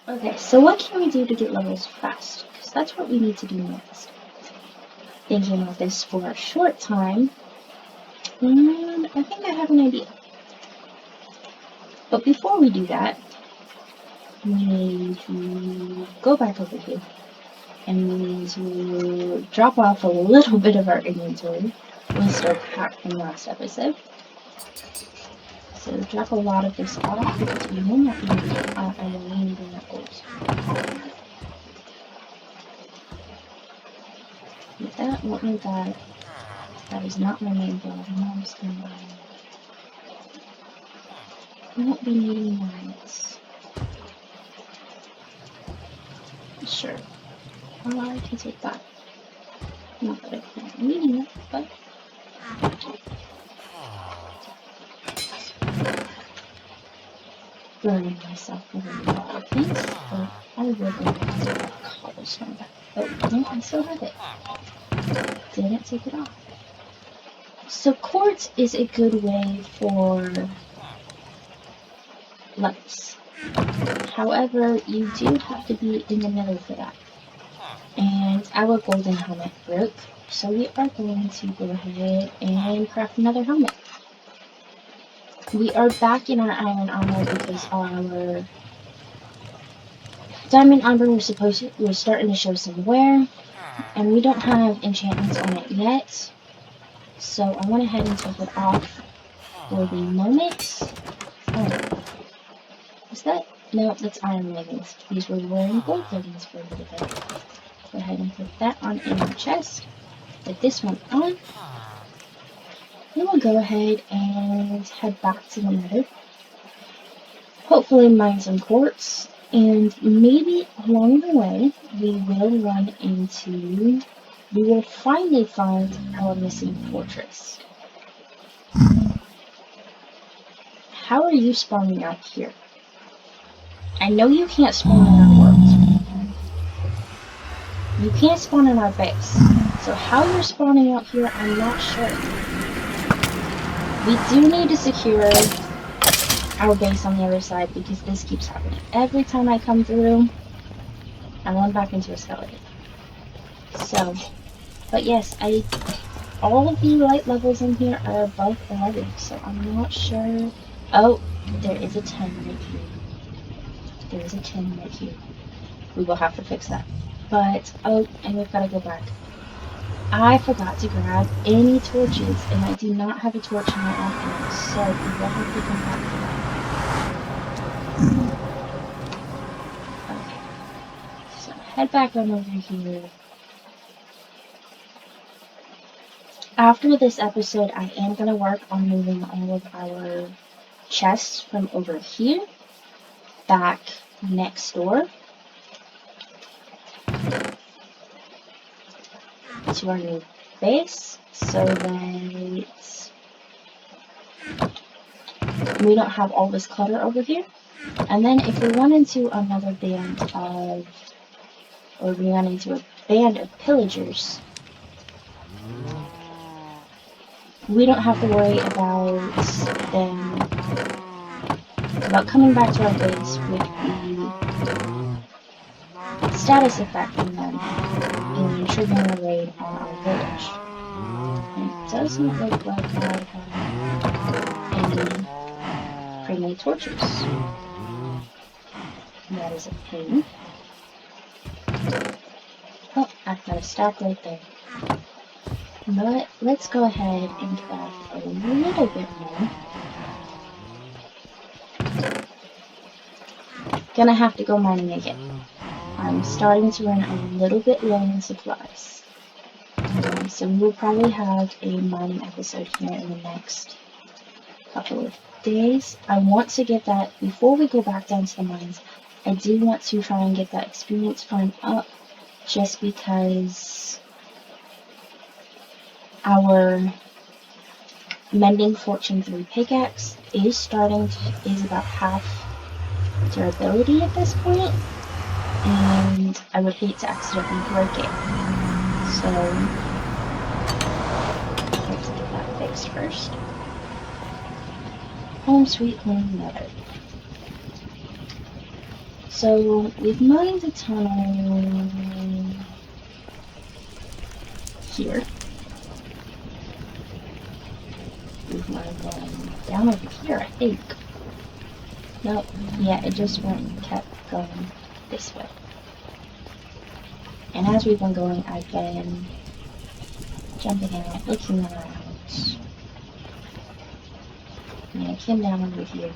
Okay, so what can we do to get levels fast? Because that's what we need to do next. Thinking about this for a short time, and I think I have an idea. But before we do that, we need to go back over here. And we need to drop off a little bit of our inventory. We still packed from last episode. So drop a lot of this off because we will not be using our remaining apples. With that, what we got, that is not my main build. I'm just gonna buy it. We won't be needing mines. Sure. I can take that. Not that I plan on needing it, but burning myself with a lot of things, but I will go back to that cobblestone back. Oh, no, I still have it. Didn't take it off. So quartz is a good way for levels. However, you do have to be in the middle for that. And our golden helmet broke, so we are going to go ahead and craft another helmet. We are back in our iron armor because our diamond armor was starting to show some wear, and we don't have enchantments on it yet. So I went ahead and took it off for the moment. Oh, is that? No, that's iron leggings. These were wearing gold leggings for a little bit. Go ahead and put that on in our chest. Put this one on. Then we'll go ahead and head back to the nether. Hopefully mine some quartz. And maybe along the way, we will finally find our missing fortress. How are you spawning out here? I know you can't spawn in our world. You can't spawn in our base. So how you're spawning out here, I'm not sure. We do need to secure our base on the other side because this keeps happening. Every time I come through, I run back into a skeleton. So, but yes, all of the light levels in here are above 11, so I'm not sure. Oh, there is a 10 right here. There is a 10 right here. We will have to fix that. But, oh, and we've got to go back. I forgot to grab any torches, and I do not have a torch in my outfit, so we will have to come back for that. Okay. So, head back on over here. After this episode, I am going to work on moving all of our chests from over here back next door to our new base so that we don't have all this clutter over here. And then if we run into a band of pillagers, we don't have to worry about coming back to our base with the status affecting them and triggering a raid on our village. And it doesn't look like I have any friendly torches. That is a pain. Oh, I've got a stack right there. But let's go ahead and craft a little bit more. Gonna have to go mining again. I'm starting to run a little bit low in supplies. So we'll probably have a mining episode here in the next couple of days. I want to get that, before we go back down to the mines, I do want to try and get that experience farm up, just because our Mending Fortune 3 pickaxe is about half durability at this point, and I would hate to accidentally break it. So, let's get that fixed first. Home sweet home nether. So we've mined a tunnel here. We've mined one down over here, I think. Nope. Yeah, it just went and kept going this way. And as we've been going, I've been jumping out, looking around. And I came down over here,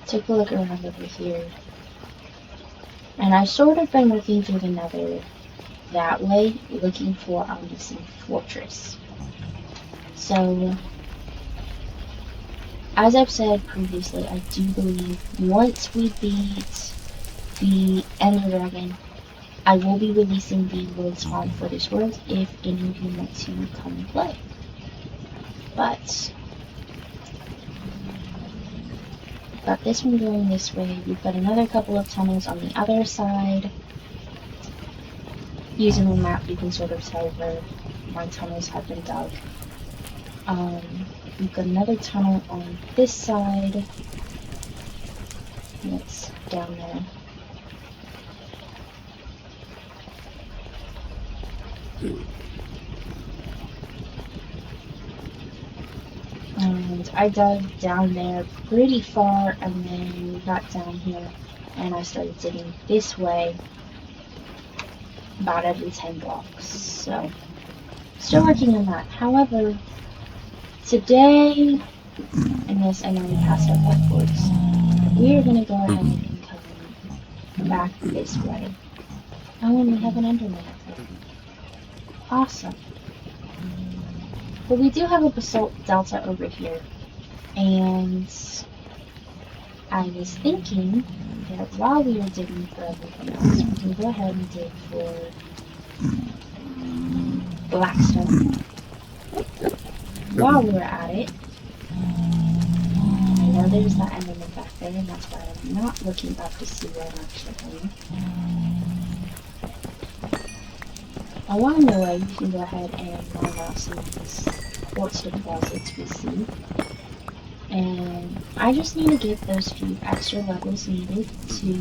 took a look around over here, and I've sort of been looking through the nether that way, looking for our missing fortress. So, as I've said previously, I do believe once we beat the Ender Dragon, I will be releasing the world spawn for this world if any of you want to come and play. But got this one going this way. We've got another couple of tunnels on the other side. Using the map, you can sort of tell where my tunnels have been dug. We've got another tunnel on this side. And it's down there. And I dug down there pretty far, and then we got down here and I started digging this way about every 10 blocks. So, still working on that. However, today, and yes, I know we passed our whiteboards, we are going to go ahead and come back this way. Oh, and we have an Enderman up there. Awesome. But we do have a basalt delta over here, and I was thinking that while we were digging for everything else, we can go ahead and dig for blackstone. While we're at it, I know there's that enderman back there, and that's why I'm not looking up to see where I'm actually going. Along the way, you can go ahead and mine out some of these quartz deposits we see. And I just need to get those few extra levels needed to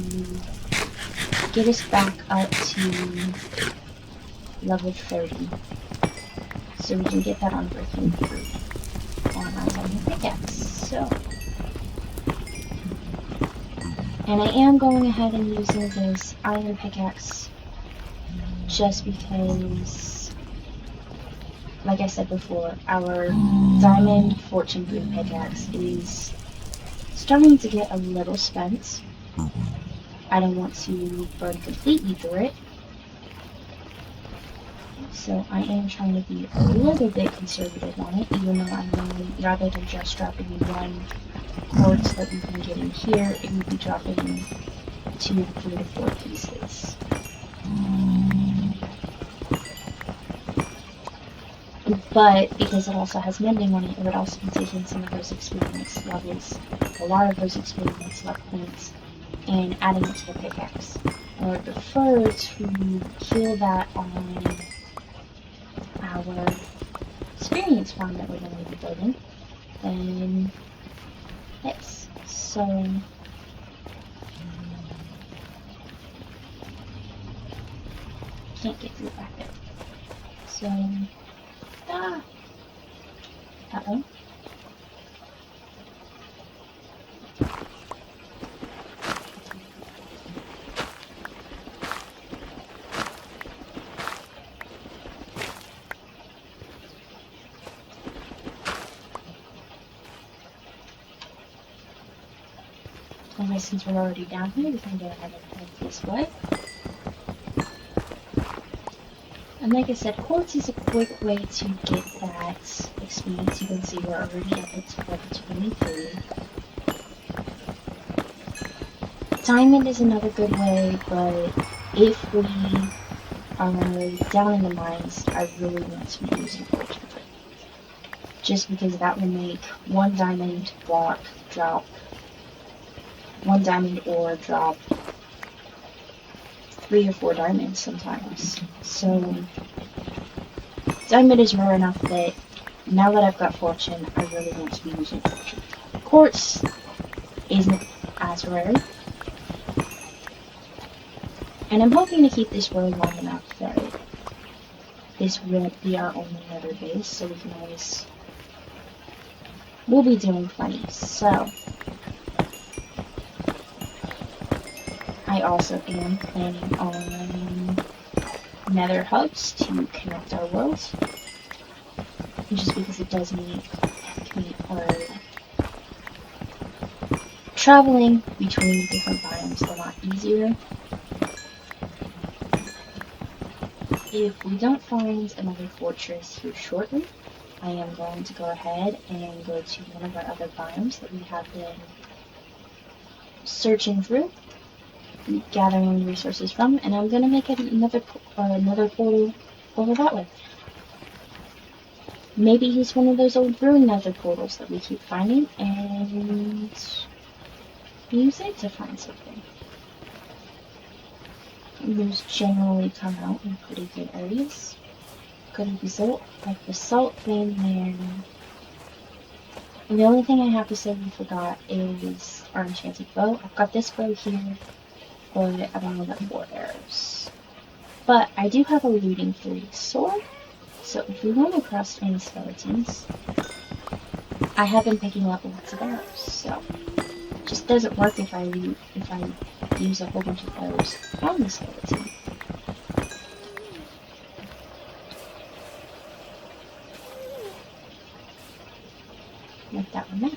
get us back up to level 30. So we can get that on breaking through on our diamond pickaxe. So, and I am going ahead and using this iron pickaxe just because, like I said before, our diamond fortune boon pickaxe is starting to get a little spent. I don't want to burn completely through it, so I am trying to be a little bit conservative on it, even though I know rather than just dropping one quartz that we've been getting here, it would be dropping 2, 3 to 4 pieces. But because it also has mending on it, it would also be taking some of those experience levels, a lot of those experience level points, and adding it to the pickaxe. I would prefer to kill that on our experience farm that we're going to be building than this. So, can't get through back there. So, uh-oh. Okay, since we're already down here, we can go ahead and head this way. And like I said, quartz is a quick way to get that experience. You can see we're already up to level 23. Diamond is another good way, but if we are down in the mines, I really want to be using fortune. Just because that will make one diamond block drop, one diamond ore drop 3 or 4 diamonds sometimes. So, diamond is rare enough that now that I've got fortune, I really want to be using fortune. Quartz isn't as rare, And I'm hoping to keep this road long enough that this won't be our only nether base, so we can always... We'll be doing plenty, so... I also am planning on nether hubs to connect our worlds. Just because it does make traveling between different biomes a lot easier. If we don't find another fortress here shortly, I am going to go ahead and go to one of our other biomes that we have been searching through, gathering resources from, and I'm going to make another portal over that way. Maybe use one of those old ruined nether portals that we keep finding and use it to find something. Those generally come out in pretty good areas. Good result, like the salt vein there. And the only thing I have to say we forgot is our enchanted bow. I've got this bow here, but I don't know that 4 arrows. But I do have a looting 3 sword. So if we run across any skeletons, I have been picking up lots of arrows, so it just doesn't work if I use a whole bunch of arrows on the skeleton. Like that one there.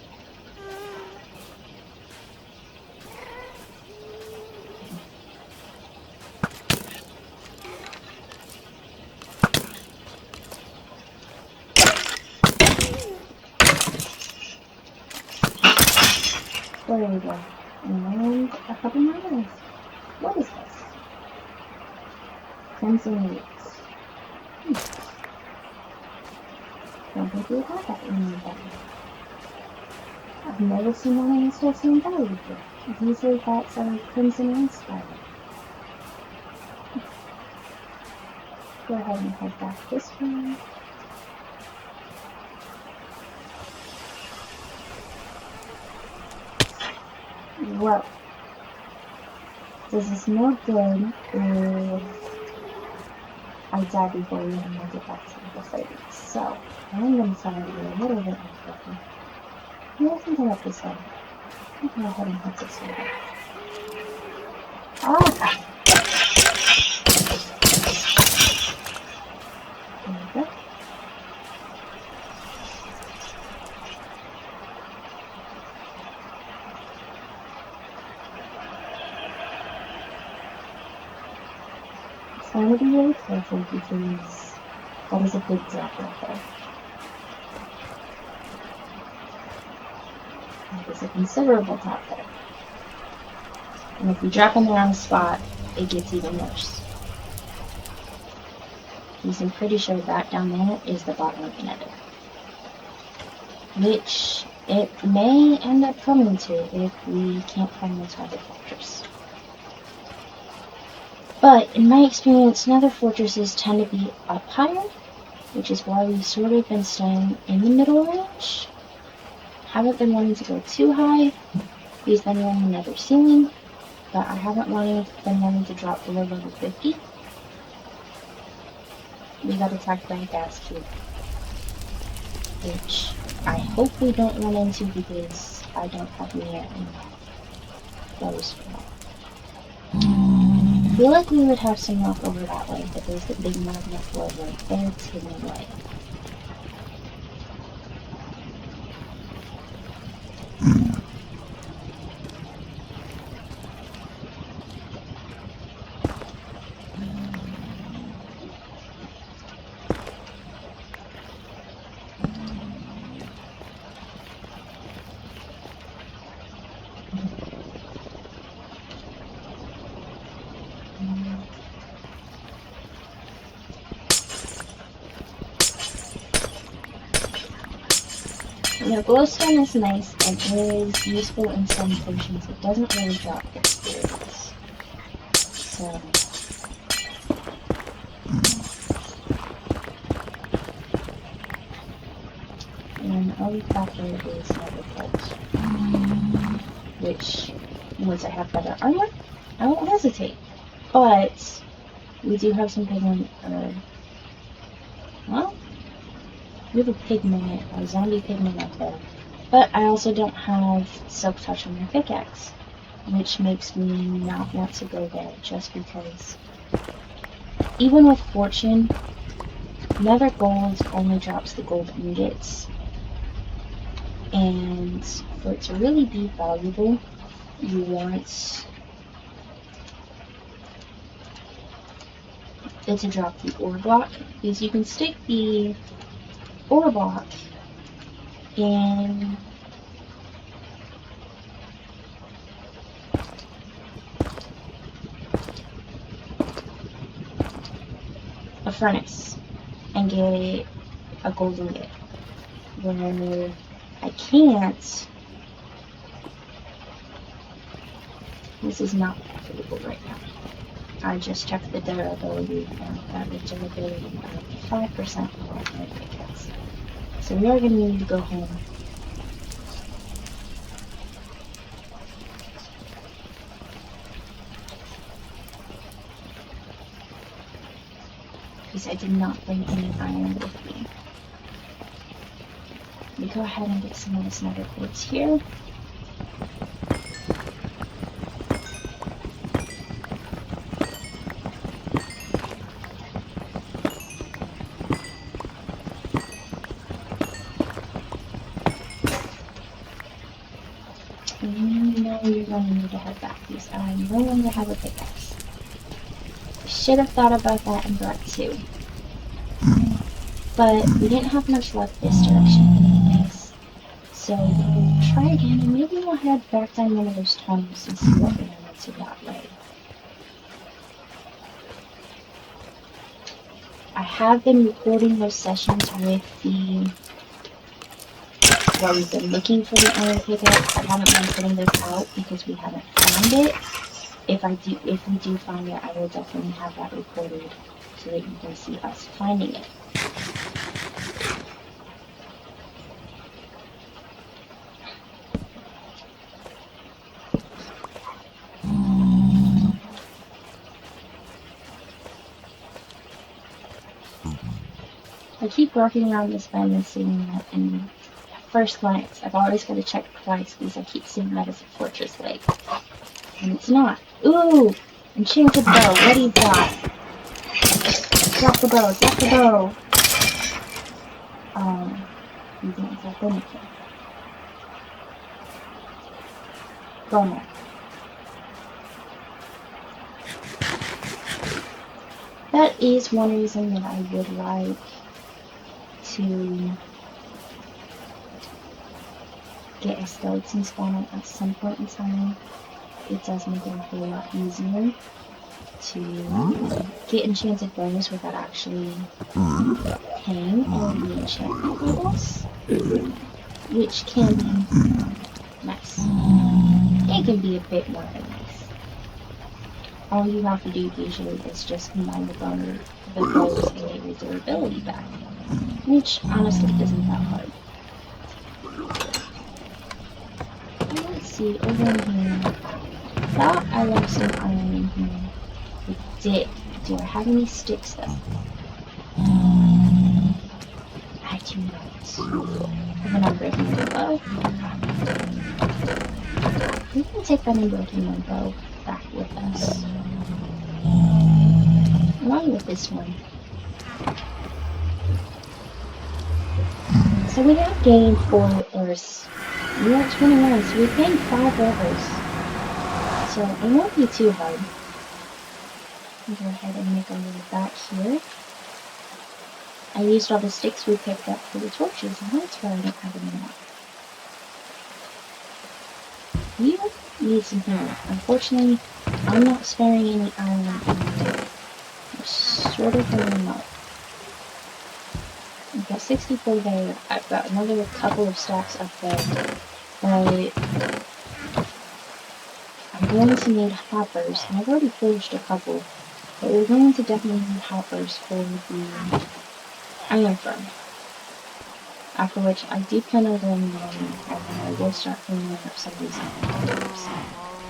There we go. And a couple more arrows. What is this? Crimson roots. Don't think we have that in the button. I've never seen one in this whole same valley before. Usually that's a crimson and spiral. Go ahead and head back this way. Well, does this more good if I die before we even get back to the fight? So, I'm going to try to be a little bit more careful. Yeah, I can go up this way. I'll go ahead and head this way. Ah! There we go. Trying to be really careful because that is a big drop right there. That is a considerable drop there. And if we drop in the wrong spot, it gets even worse. Because I'm pretty sure that down there is the bottom of the nether. Which it may end up coming to if we can't find the target fortress. But in my experience, nether fortresses tend to be up higher, which is why we've sort of been staying in the middle range. Haven't been wanting to go too high, because then we're on the nether ceiling, but I haven't been wanting to drop below level 50. We got attacked by a gas cube, which I hope we don't run into because I don't have near enough clothes for that. I feel like we would have some luck over that way, but there's the big magnet flood right there to the right. You know, glowstone is nice and is useful in some potions. It doesn't really drop experience. So... and all we've got there is nether bolts. Which, once I have better armor, I won't hesitate. But we do have some pigment, well, we have a pigment, a zombie pigment up there. But I also don't have Silk Touch on my pickaxe, which makes me not want to go there just because. Even with Fortune, Nether Gold only drops the gold ingots, and for it to really be valuable, you want it to drop the ore block, because you can stick the ore block in a furnace and get a gold ingot. Where I can't, this is not profitable right now. I just checked the durability and that the durability of 5% off my pickaxe. So we are going to need to go home. Because I did not bring any iron with me. Let me go ahead and get some of this nether quartz here. Now you're going to need to head back because I no longer have a pickaxe. Should have thought about that and brought two. But we didn't have much luck this direction anyways. So we'll try again and maybe we'll head back down one of those tunnels and see what we run into that way. I have been recording those sessions with the while we've been looking for the iron pickaxe. I haven't been putting this out because we haven't found it. If we do find it, I will definitely have that recorded so that you can see us finding it. I keep walking around this bend and seeing that, and at first glance, I've always got to check twice because I keep seeing that as a fortress lake. And it's not. Ooh! Enchanted bow, what do you got? Drop the bow, drop the bow! You didn't drop anything. Bummer. That is one reason that I would like to get a skeleton spawner at some point in time. It does make it a whole lot easier to get enchanted bows without actually paying for the enchantment levels, which can be nice. It can be a bit more than nice. All you have to do usually is just combine the bows and get your durability back, which honestly isn't that hard. Let's see, over in here, thought I left some iron in here. I did. Do I have any sticks though? I do not. I have an unbreaking bow. We can take that unbreaking bow back with us. Along with this one. So we have gained 4 ores. We are at 21, so we've gained 5 ores. So it won't be too hard. I'll go ahead and make a little back here. I used all the sticks we picked up for the torches, and that's why I don't have any more. We need some hammer. Unfortunately, I'm not sparing any iron anymore. I'm sort of running out. I've got 64 there. I've got another couple of stacks up there. But I'm going to need hoppers, and I've already forged a couple. But we're going to definitely need hoppers for the iron firm. After which I do plan on going mining, and I will start cleaning up some of these iron ores.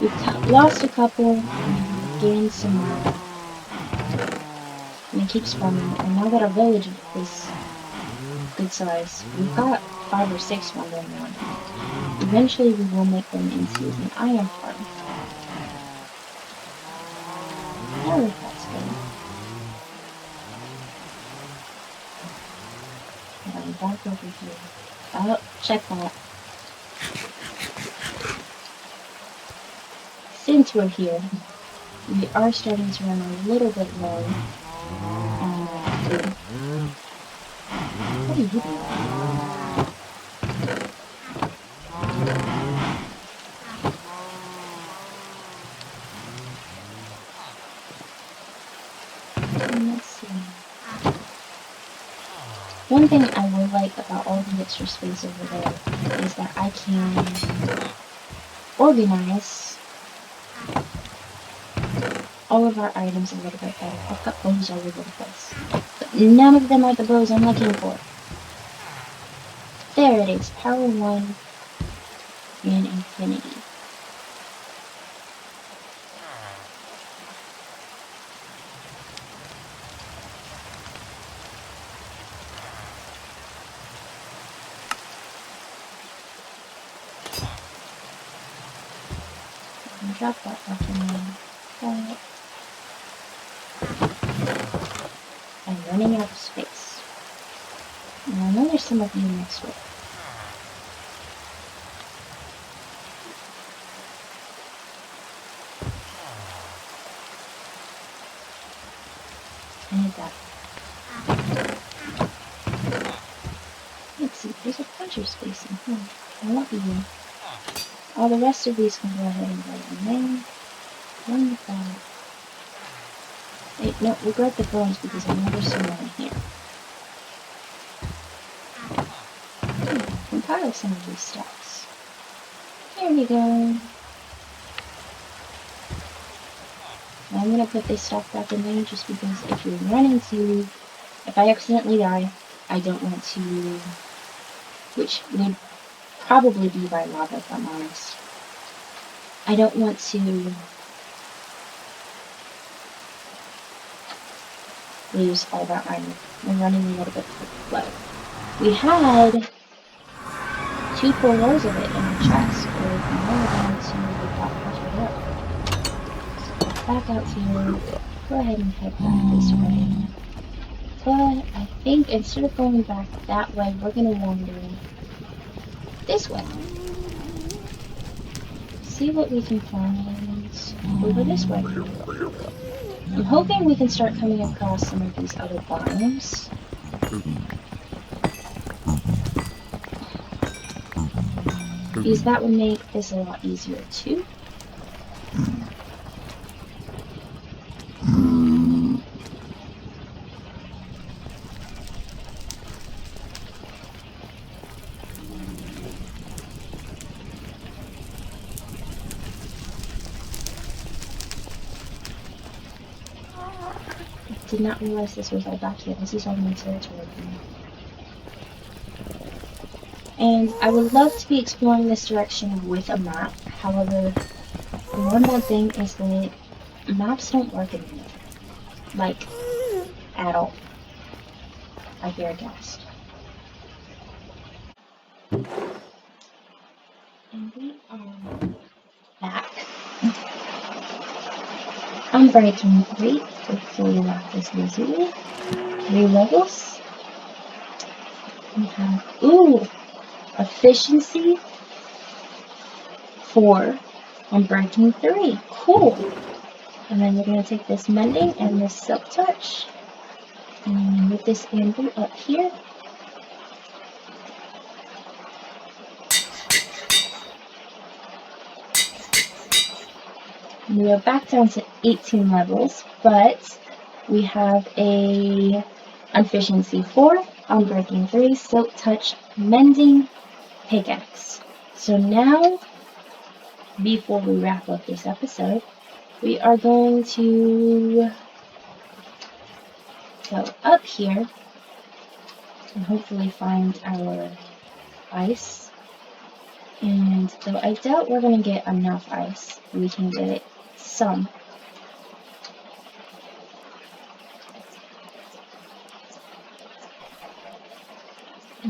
We've lost a couple. gained some more. And it keeps spawning. And now that our village is good size, we've got 5 or 6 wandering around. Eventually we will make them into an iron farm. I think that's good. And I'm back over here. Oh, check that. Since we're here, we are starting to run a little bit low on food. What are you doing? Let's see. One thing I will like about all the extra space over there is that I can organize all of our items a little bit better. I've got bows all over the place. But none of them are the bows I'm looking for. There it is, power 1 in infinity. Drop that back in there. I'm running out of space. Now I know there's some of you next week. I need that. Let's see, there's a bunch of space in here. I want you. All the rest of these can go ahead and go in there. One with that. Wait, no, we'll grab the bones because I know there's some in here. Compile some of these stacks. Here we go. Now I'm going to put this stack back in there just because if you're running to... If I accidentally die, I don't want to... Which would probably be by lava, if I'm honest. I don't want to lose all that iron. I'm running a little bit low. We had 2 full rows of it in the chest, but now we're going to pop it up. So back out here. Go ahead and head back this way. But I think instead of going back that way, we're going to wander this way. See what we can find over this way. I'm hoping we can start coming across some of these other biomes. Because that would make this a lot easier too. Did not realize this was all back here. This is all my territory. And I would love to be exploring this direction with a map. However, the one bad thing is that maps don't work anymore. Like, at all. I hear a ghast. And we are back. I'm breaking 3. Hopefully that is easy. 3 levels. We have, ooh, efficiency 4. I'm breaking 3. Cool. And then we're going to take this mending and this silk touch. And move this anvil up here. We are back down to 18 levels, but we have a efficiency 4, unbreaking 3, silk touch, mending, pickaxe. So now, before we wrap up this episode, we are going to go up here and hopefully find our ice. And though I doubt we're going to get enough ice, we can get some.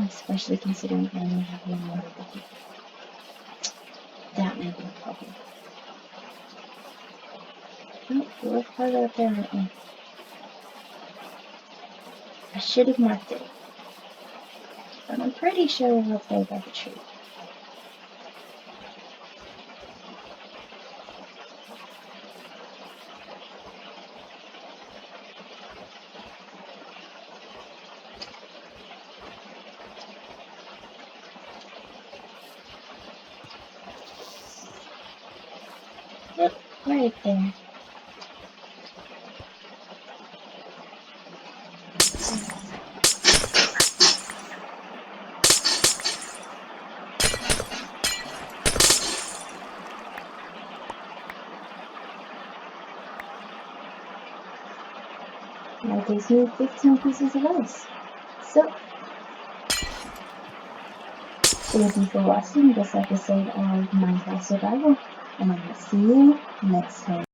Especially considering I only have one water bucket. That may be a problem. Oh, we're farther up there, aren't we? I should have marked it. But I'm pretty sure we're up there by the tree. Yep, right there. That gives me 15 pieces of ice. So, thank you for watching this episode of Minecraft Survival, and I will see you next time.